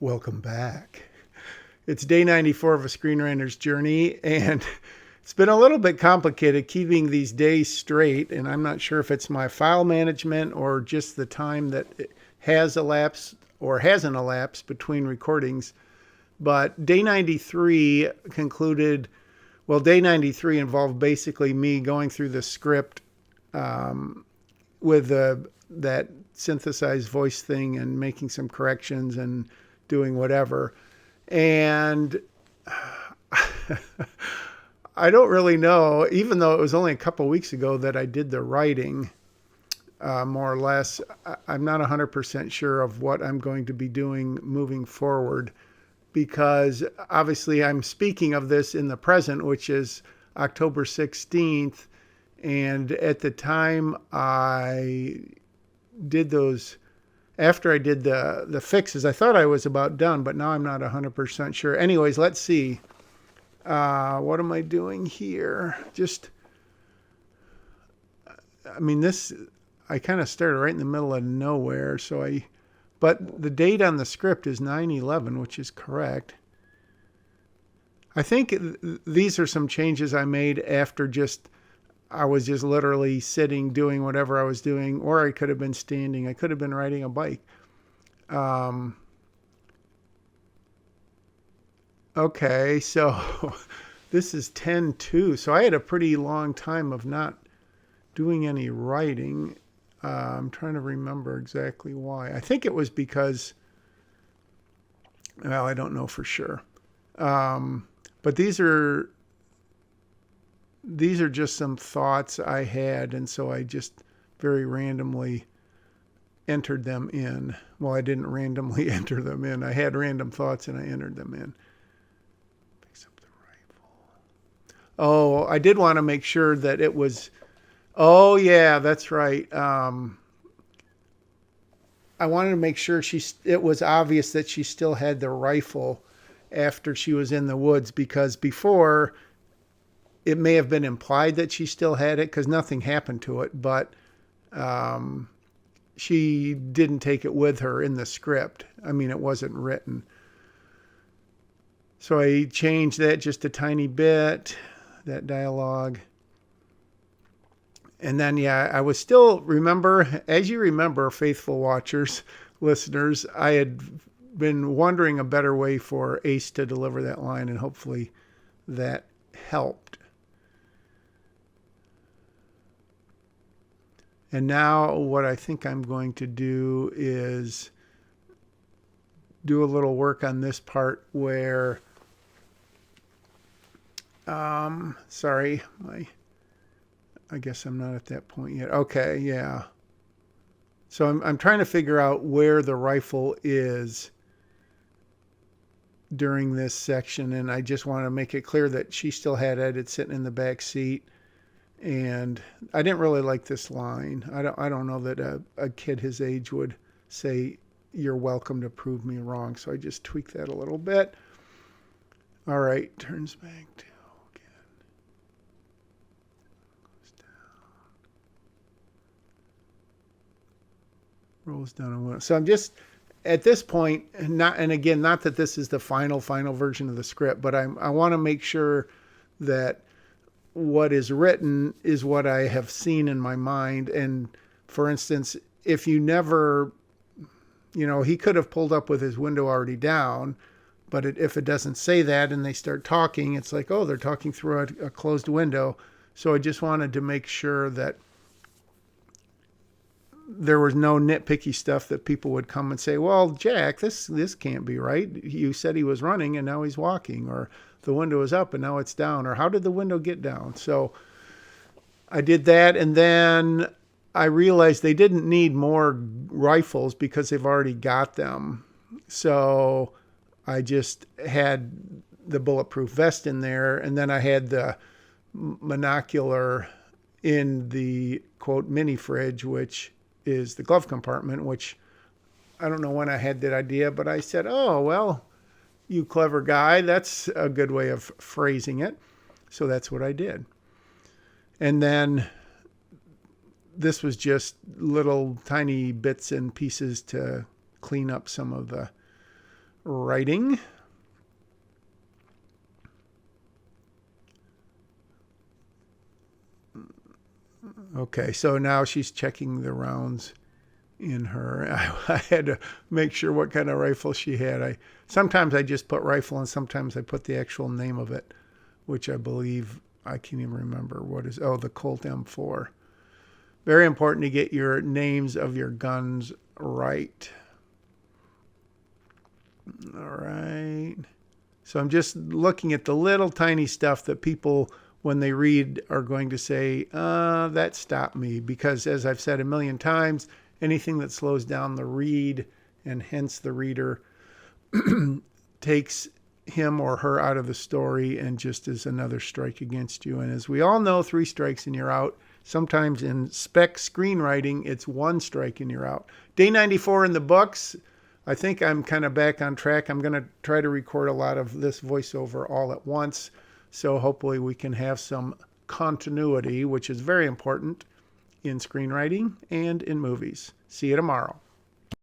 Welcome back. It's day 94 of a screenwriter's journey, and it's been a little bit complicated keeping these days straight, and I'm not sure if it's my file management or just the time that has elapsed or hasn't elapsed between recordings. But day 93 concluded, well, day 93 involved basically me going through the script with that synthesized voice thing and making some corrections and doing whatever. And I don't really know, even though it was only a couple weeks ago that I did the writing, more or less. I'm not 100% sure of what I'm going to be doing moving forward, because obviously I'm speaking of this in the present, which is October 16th. And at the time I did those, after I did the fixes, I thought I was about done, but now I'm not 100% sure. Anyways, let's see. What am I doing here? I kind of started right in the middle of nowhere. But the date on the script is 9/11, which is correct. I think these are some changes I made after I was just literally sitting, doing whatever I was doing, or I could have been standing. I could have been riding a bike. Okay, so this is 10/2. So I had a pretty long time of not doing any writing. I'm trying to remember exactly why. I think it was because, well, I don't know for sure. But these are just some thoughts I had, and so I just very randomly entered them in. Well, I didn't randomly enter them in. I had random thoughts and I entered them in. Picks up the rifle. Oh, I did want to make sure that it was... Oh, yeah, that's right. I wanted to make sure it was obvious that she still had the rifle after she was in the woods, because before it may have been implied that she still had it because nothing happened to it, but she didn't take it with her in the script. I mean, it wasn't written. So I changed that just a tiny bit, that dialogue. And then, yeah, I was still, as you remember, faithful watchers, listeners, I had been wondering a better way for Ace to deliver that line, and hopefully that helped. And now what I think I'm going to do is do a little work on this part where, I guess I'm not at that point yet. Okay, yeah. So I'm trying to figure out where the rifle is during this section, and I just want to make it clear that she still had it. It's sitting in the back seat. And I didn't really like this line. I don't know that a kid his age would say, "You're welcome to prove me wrong." So I just tweaked that a little bit. All right, turns back to again. Goes down. Rolls down on one. So I'm just at this point, not that this is the final version of the script, but I want to make sure that what is written is what I have seen in my mind. And for instance, if you never, he could have pulled up with his window already down, but if it doesn't say that and they start talking, it's like, oh, they're talking through a closed window. So I just wanted to make sure that there was no nitpicky stuff that people would come and say, well, Jack, this can't be right. You said he was running and now he's walking, or the window is up and now it's down, or how did the window get down? So I did that, and then I realized they didn't need more rifles because they've already got them. So I just had the bulletproof vest in there, and then I had the monocular in the, quote, mini fridge, which is the glove compartment, which I don't know when I had that idea, but I said, oh, well, you clever guy, that's a good way of phrasing it. So that's what I did. And then this was just little tiny bits and pieces to clean up some of the writing. Okay, so now she's checking the rounds in her. I had to make sure what kind of rifle she had. Sometimes I just put rifle and sometimes I put the actual name of it, which I believe I can't even remember what is. Oh, the Colt M4. Very important to get your names of your guns right. All right. So I'm just looking at the little tiny stuff that people, when they read, are going to say, that stopped me. Because as I've said a million times, anything that slows down the read and hence the reader takes him or her out of the story and just is another strike against you. And as we all know, 3 strikes and you're out. Sometimes in spec screenwriting, it's 1 strike and you're out. Day 94 in the books. I think I'm kind of back on track. I'm going to try to record a lot of this voiceover all at once. So hopefully we can have some continuity, which is very important in screenwriting and in movies. See you tomorrow.